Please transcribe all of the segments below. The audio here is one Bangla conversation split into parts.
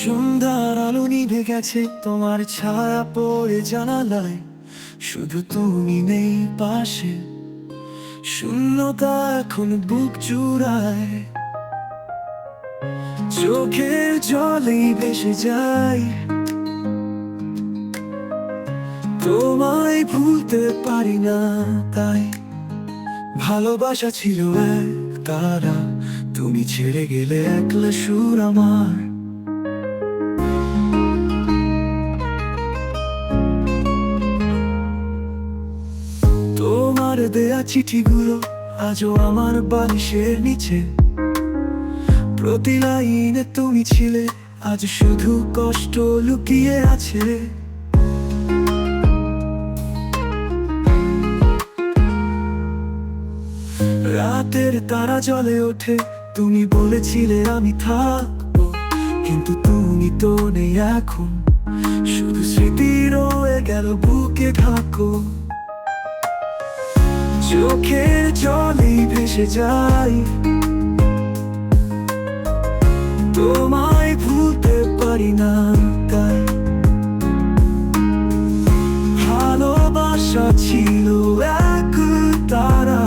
সন্ধ্যার আলো নিভে গেছে, তোমার ছায়া পড়ে জানালায়, শুধু তুমি নেই পাশে। শূন্যতা এখন বুক জুড়ায়, চোখের জলেই ভেসে যায়। তোমায় ভুলতে পারি না, তাই ভালোবাসা ছিল এক তারা, তুমি ছেড়ে গেলে একলা সুর আমার। তোমার দেয়া চিঠিগুলো আজও আমার বালিশের নিচে, প্রতি লাইনে তুমি ছিলে, আজ শুধু কষ্ট লুকিয়ে আছে। রাতের তারা জ্বলে ওঠে, তুমি বলেছিলে আমি থাকবো, কিন্তু তুমি তো নেই এখন, শুধু স্মৃতি রয়ে গেল বুকে ঢাকো। চোখের জলেই ভেসে যাই, তোমায় ভুলতে পারি না, তাই ভালোবাসা ছিল এক তারা,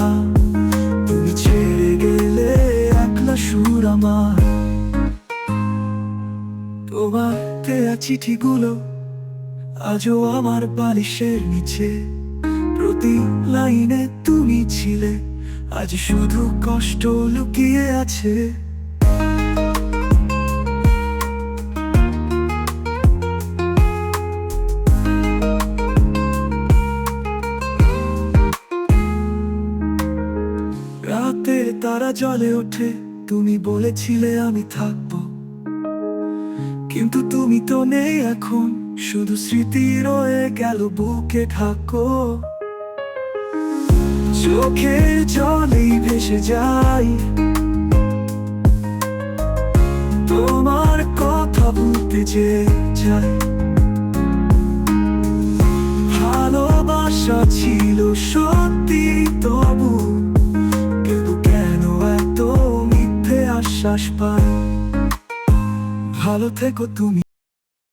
তুমি ছেড়ে গেলে একলা সুর আমার। তোমার দেয়া চিঠিগুলো আজও আমার বালিশের নিচে, প্রতি লাইনে তুমি ছিলে, আজ শুধু কষ্ট লুকিয়ে আছে। রাতের তারা জ্বলে ওঠে, তুমি বলেছিলে আমি থাকবো, কিন্তু তুমি তো নেই এখন, শুধু স্মৃতি রয়ে গেল বুকে ঢাকো। চোখের জলেই ভেসে যাই, তোমার কথা ভুলতে যে চাই। ভালোবাসা ছিল সত্যি তবু, কিন্তু কেন এত মিথ্যে আশ্বাস পাই। ভালো থেকো তুমি।